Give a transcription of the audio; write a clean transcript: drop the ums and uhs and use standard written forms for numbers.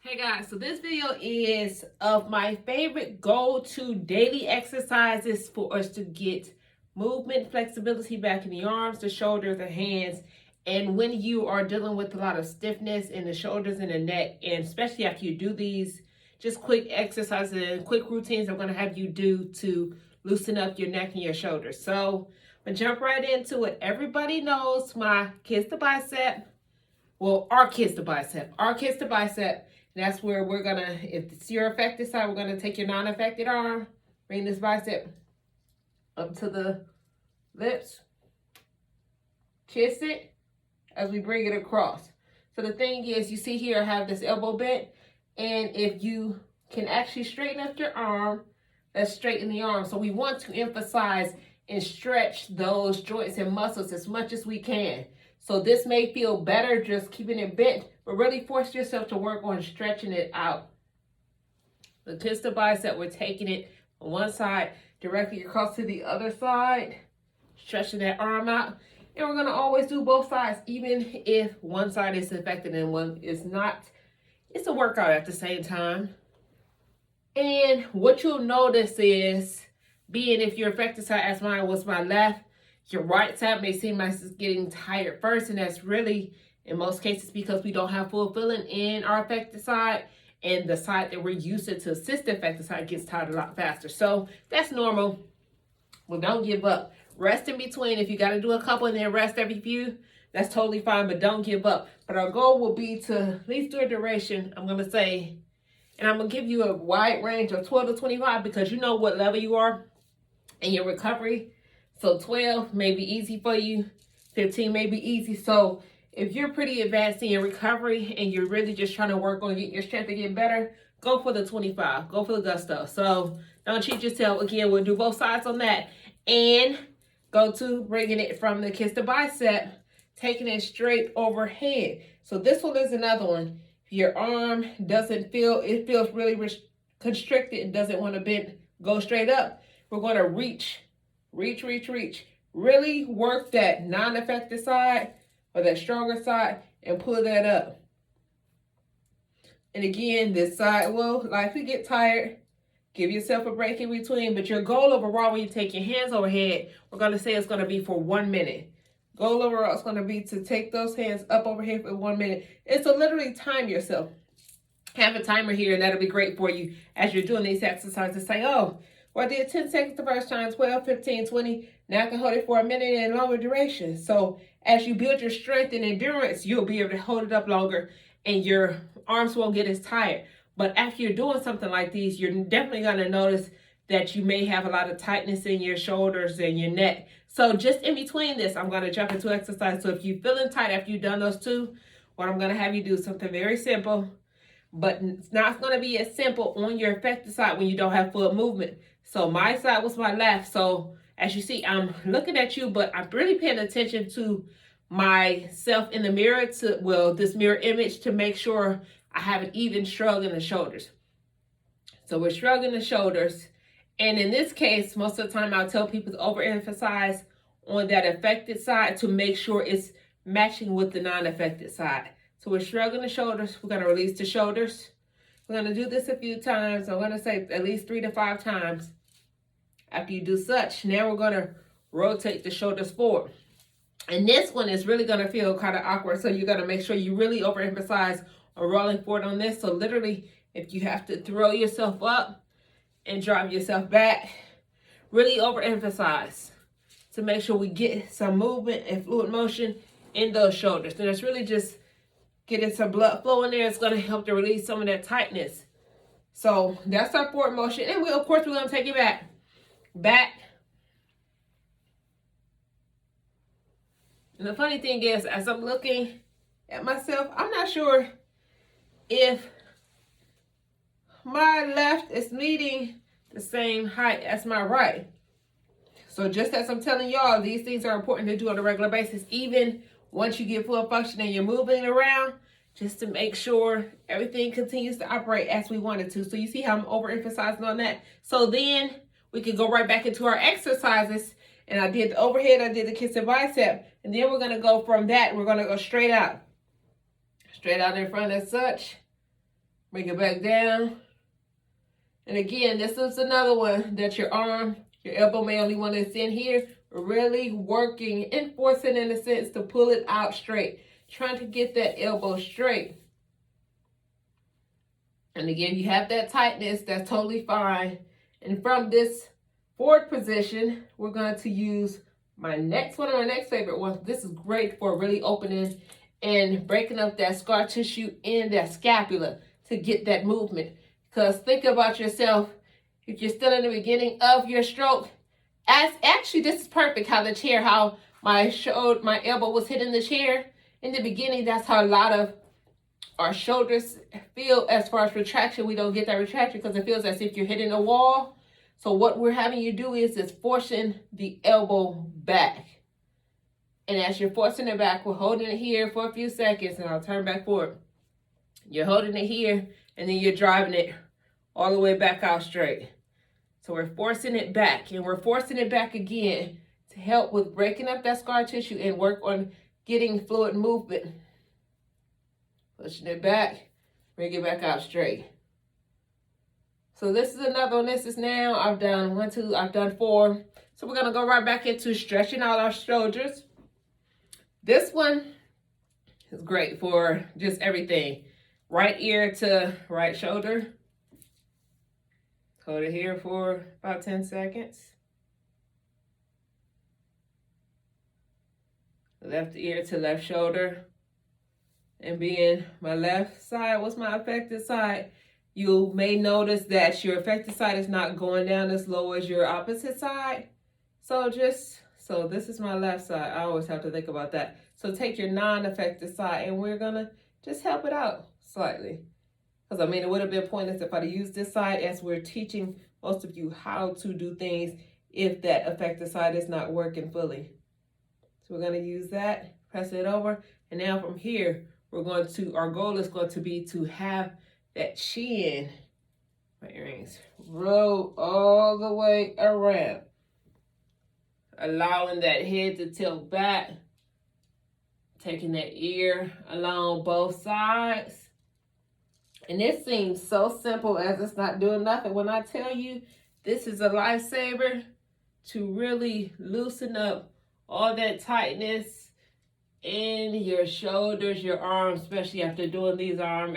Hey guys, so this video is of my favorite go-to daily exercises for us to get movement, flexibility back in the arms, the shoulders, the hands, and when you are dealing with a lot of stiffness in the shoulders and the neck, and especially after you do these just quick exercises and quick routines I'm going to have you do to loosen up your neck and your shoulders. So I'm going to jump right into it. Everybody knows my kiss the bicep. Well, our kiss the bicep. Our kiss the bicep. That's where we're gonna, if it's your affected side, we're gonna take your non-affected arm, bring this bicep up to the lips, kiss it as we bring it across. So the thing is, you see here, I have this elbow bent, and if you can actually straighten up your arm, let's straighten the arm. So we want to emphasize and stretch those joints and muscles as much as we can. So this may feel better just keeping it bent, but really force yourself to work on stretching it out. The kiss the bicep, we're taking it on one side, directly across to the other side, stretching that arm out. And we're gonna always do both sides, even if one side is affected and one is not. It's a workout at the same time. And what you'll notice is, being if your affected side, as mine was my left, your right side may seem like it's getting tired first, and that's really, in most cases, because we don't have full feeling in our affected side, and the side that we're using to assist the affected side gets tired a lot faster. So that's normal. Well, don't give up. Rest in between. If you got to do a couple and then rest every few, that's totally fine, but don't give up. But our goal will be to at least do a duration, I'm going to say, and I'm going to give you a wide range of 12 to 25 because you know what level you are in your recovery. So 12 may be easy for you, 15 may be easy. So if you're pretty advanced in your recovery and you're really just trying to work on getting your strength to get better, go for the 25, go for the gusto. So don't cheat yourself. Again, we'll do both sides on that. And go to bringing it from the kiss the bicep, taking it straight overhead. So this one is another one. If your arm doesn't feel, it feels really constricted and doesn't want to bend, go straight up, we're going to reach. Really work that non-affected side or that stronger side and pull that up. And again, this side will likely get tired. Give yourself a break in between. But your goal overall when you take your hands overhead, we're going to say it's going to be for 1 minute. Goal overall is going to be to take those hands up overhead for 1 minute. And so literally time yourself. Have a timer here, and that'll be great for you as you're doing these exercises. Say, oh, well, I did 10 seconds the first time, 12, 15, 20. Now I can hold it for a minute and longer duration. So as you build your strength and endurance, you'll be able to hold it up longer and your arms won't get as tired. But after you're doing something like these, you're definitely going to notice that you may have a lot of tightness in your shoulders and your neck. So just in between this, I'm going to jump into exercise. So if you're feeling tight after you've done those two, what I'm going to have you do is something very simple. But it's not going to be as simple on your affected side when you don't have full movement. So my side was my left. So as you see, I'm looking at you, but I'm really paying attention to myself in the mirror, this mirror image, to make sure I have an even shrug in the shoulders. So we're shrugging the shoulders. And in this case, most of the time I'll tell people to overemphasize on that affected side to make sure it's matching with the non-affected side. So we're shrugging the shoulders. We're going to release the shoulders. We're going to do this a few times. I'm going to say at least 3 to 5 times. After you do such, now we're going to rotate the shoulders forward. And this one is really going to feel kind of awkward. So you're going to make sure you really overemphasize on rolling forward on this. So literally, if you have to throw yourself up and drop yourself back, really overemphasize to make sure we get some movement and fluid motion in those shoulders. And it's really just getting some blood flow in there. It's going to help to release some of that tightness. So that's our forward motion. And of course, we're going to take it back. And the funny thing is, as I'm looking at myself, I'm not sure if my left is meeting the same height as my right. So just as I'm telling y'all, these things are important to do on a regular basis, even once you get full function and you're moving around, just to make sure everything continues to operate as we want it to. So you see how I'm overemphasizing on that? So then we can go right back into our exercises. And I did the overhead, I did the kiss and bicep. And then we're going to go from that, we're going to go straight out. Straight out in front as such. Bring it back down. And again, this is another one that your elbow may only want to extend here. Really working, enforcing in a sense to pull it out straight. Trying to get that elbow straight. And again, you have that tightness, that's totally fine. And from this forward position, we're going to use one of my next favorite ones. This is great for really opening and breaking up that scar tissue in that scapula to get that movement. Because think about yourself, if you're still in the beginning of your stroke, actually this is perfect how my elbow was hitting the chair. In the beginning, that's how a lot of our shoulders feel as far as retraction. We don't get that retraction because it feels as if you're hitting a wall. So what we're having you do is forcing the elbow back. And as you're forcing it back, we're holding it here for a few seconds, and I'll turn back forward. You're holding it here, and then you're driving it all the way back out straight. So we're forcing it back, and we're forcing it back again to help with breaking up that scar tissue and work on getting fluid movement. Pushing it back, bring it back out straight. So this is another one. This is now, I've done 1, 2, I've done 4. So we're gonna go right back into stretching out our shoulders. This one is great for just everything. Right ear to right shoulder. Hold it here for about 10 seconds. Left ear to left shoulder. And being my left side was my affected side, you may notice that your affected side is not going down as low as your opposite side. So this is my left side. I always have to think about that. So take your non-affected side, and we're gonna just help it out slightly. Because it would have been pointless if I'd used this side, as we're teaching most of you how to do things if that affected side is not working fully. So we're gonna use that, press it over, and now from here, our goal is going to be to have that chin, my earrings, roll all the way around. Allowing that head to tilt back. Taking that ear along both sides. And it seems so simple as it's not doing nothing. When I tell you this is a lifesaver to really loosen up all that tightness in your shoulders, your arms, especially after doing these arm exercises.